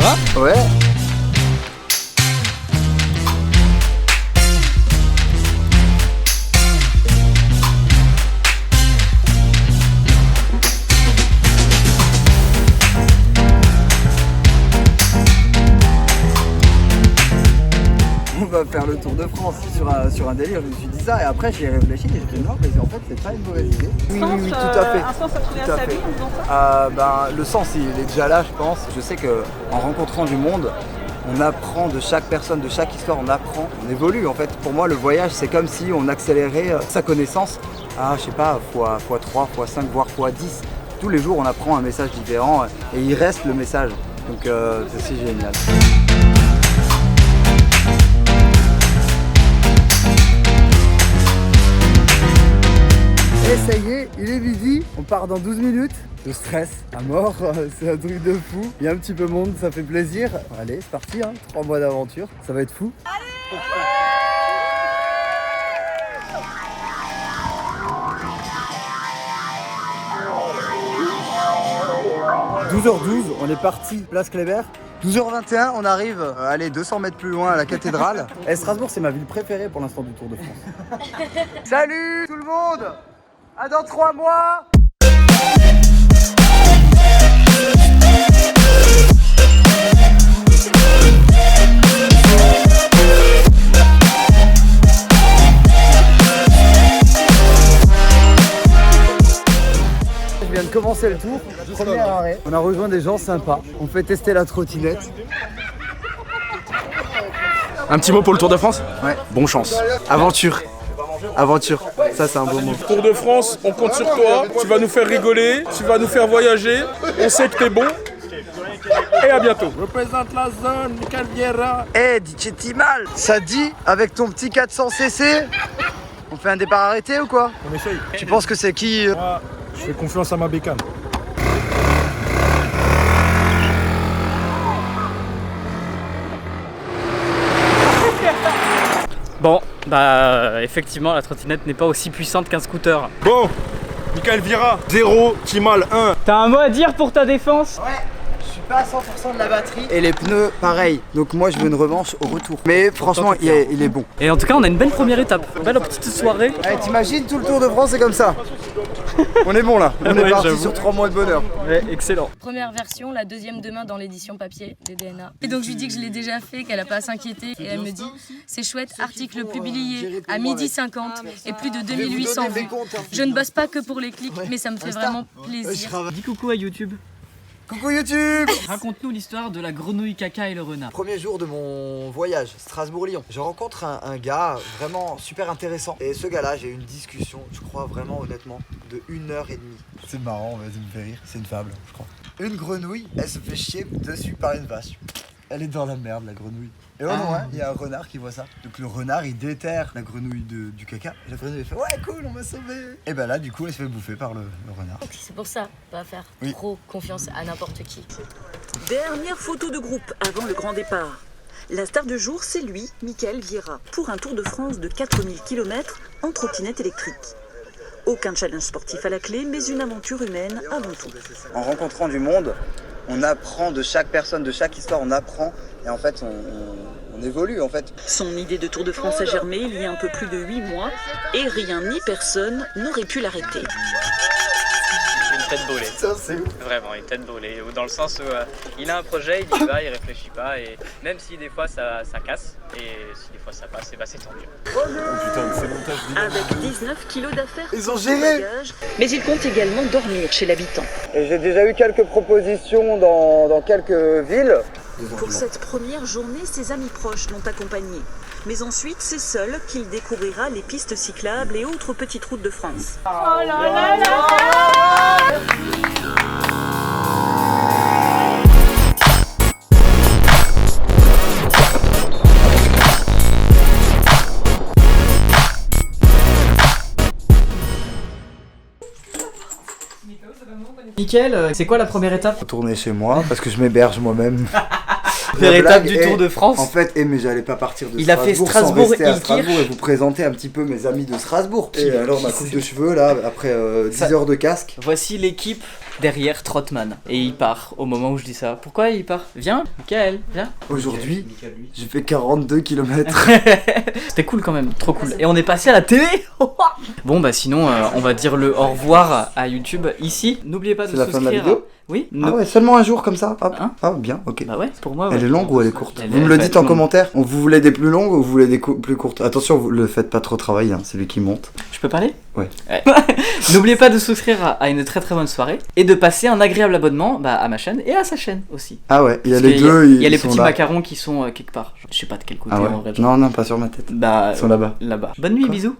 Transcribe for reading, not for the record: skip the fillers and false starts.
va? Ouais. On va faire le Tour de France sur un délire, je me suis dit ça et après j'y ai réfléchi et j'ai dit non mais en fait c'est pas une mauvaise idée. Oui, tout à fait. Un sens à trouver à sa vie en faisant ça Le sens il est déjà là je pense. Je sais qu'en rencontrant du monde, on apprend de chaque personne, de chaque histoire, on apprend, on évolue en fait. Pour moi le voyage c'est comme si on accélérait sa connaissance à je sais pas, x3, x5, voire x10. Tous les jours on apprend un message différent et il reste le message. Donc c'est si génial. Et ça y est, il est midi, on part dans 12 minutes. Le stress à mort, c'est un truc de fou. Il y a un petit peu de monde, ça fait plaisir. Allez, c'est parti, 3 mois d'aventure, ça va être fou. Allez 12h12, on est parti, place Kléber. 12h21, on arrive, 200 mètres plus loin à la cathédrale. Et Strasbourg, c'est ma ville préférée pour l'instant du Tour de France. Salut tout le monde! À dans 3 mois! Je viens de commencer le tour, premier arrêt. On a rejoint des gens sympas, on fait tester la trottinette. Un petit mot pour le Tour de France? Ouais. Bon chance. Aventure. Aventure, ça c'est un beau mot. Tour de France, on compte sur toi, tu vas nous faire rigoler, tu vas nous faire voyager, on sait que t'es bon. Et à bientôt. Représente la zone, Michael Vieira. Eh, dis mal. Ça dit, avec ton petit 400cc, on fait un départ arrêté ou quoi? On essaye. Tu penses que c'est qui Moi, je fais confiance à ma bécane. Bon, bah effectivement la trottinette n'est pas aussi puissante qu'un scooter. Bon, Michael Vieira, 0, Timal 1. T'as un mot à dire pour ta défense? Ouais, je suis pas à 100% de la batterie. Et les pneus, pareil. Donc moi je veux une revanche au retour. Mais franchement, il est bon. Et en tout cas on a une belle première étape, belle petite soirée. Allez, t'imagines tout le Tour de France c'est comme ça. On est bon là, on est Ouais, parti j'avoue. sur 3 mois de bonheur. Ouais, excellent. Première version, la deuxième demain dans l'édition papier des DNA. Et donc je lui dis que je l'ai déjà fait, qu'elle a pas à s'inquiéter. Et elle me dit, c'est chouette, article publié à 12h50 et plus de 2800 vues. Je ne bosse pas que pour les clics, mais ça me fait vraiment plaisir. Dis coucou à YouTube. Coucou YouTube. Raconte-nous l'histoire de la grenouille caca et le renard. Premier jour de mon voyage, Strasbourg-Lyon. Je rencontre un gars vraiment super intéressant. Et ce gars-là, j'ai eu une discussion, je crois vraiment honnêtement, de 1h30. C'est marrant, vas-y me fait rire. C'est une fable, je crois. Une grenouille, elle se fait chier dessus par une vache. Elle est dans la merde, la grenouille. Et là, il y a un renard qui voit ça. Donc le renard, il déterre la grenouille du caca. Et la grenouille, elle fait ouais, cool, on m'a sauvé. Et ben là, du coup, elle se fait bouffer par le renard. C'est pour ça, pas faire trop confiance à n'importe qui. Dernière photo de groupe avant le grand départ. La star du jour, c'est lui, Michael Vieira, pour un Tour de France de 4000 km en trottinette électrique. Aucun challenge sportif à la clé, mais une aventure humaine avant tout. En rencontrant du monde, on apprend de chaque personne, de chaque histoire, on apprend. Et en fait, on évolue en fait. Son idée de Tour de France a germé il y a un peu plus de 8 mois et rien ni personne n'aurait pu l'arrêter. C'est une tête brûlée. Ça, c'est ouf. Vraiment, une tête brûlée. Dans le sens où il a un projet, il y va, il réfléchit pas. Et même si des fois ça casse, et si des fois ça passe, et bah c'est tant mieux. Avec 19 kilos d'affaires, Ils ont sur géré. son bagage, mais il compte également dormir chez l'habitant. Et j'ai déjà eu quelques propositions dans quelques villes. Pour cette première journée, ses amis proches l'ont accompagné. Mais ensuite, c'est seul qu'il découvrira les pistes cyclables et autres petites routes de France. Nickel, c'est quoi la première étape? Retourner chez moi parce que je m'héberge moi-même. Première étape du Tour de France. En fait, mais j'allais pas partir de Il a fait Strasbourg sans rester à Strasbourg Strasbourg et vous présenter un petit peu mes amis de Strasbourg. Et alors ma coupe de cheveux là, après 10 heures de casque. Voici l'équipe derrière Trotman. Et il part au moment où je dis ça. Pourquoi il part? Viens, Michael, viens. Aujourd'hui, j'ai fait 42 km. C'était cool quand même, trop cool. Et on est passé à la télé. Bon bah sinon, on va dire le au revoir à YouTube ici. N'oubliez pas de souscrire. C'est la fin de la vidéo? Oui. Ah ouais, seulement un jour comme ça. Hop. Hein? Ah bien, ok. Bah ouais, pour moi. Elle Ouais. est longue ou elle est courte? Elle Vous est- me le elle dites est en longue. commentaire. Vous voulez des plus longues ou vous voulez des plus courtes? Attention, vous le faites pas trop travailler, hein, c'est lui qui monte. Je peux parler? Ouais. N'oubliez pas de souscrire à une très très bonne soirée et de passer un agréable abonnement à ma chaîne et à sa chaîne aussi. Ah ouais, il y a Parce les qu'il deux. Il y a les sont petits là. macarons qui sont quelque part. Je sais pas de quel côté Ah ouais. en vrai. Non, pas sur ma tête. Bah, Ils sont là-bas. Là-bas. Bonne nuit, bisous.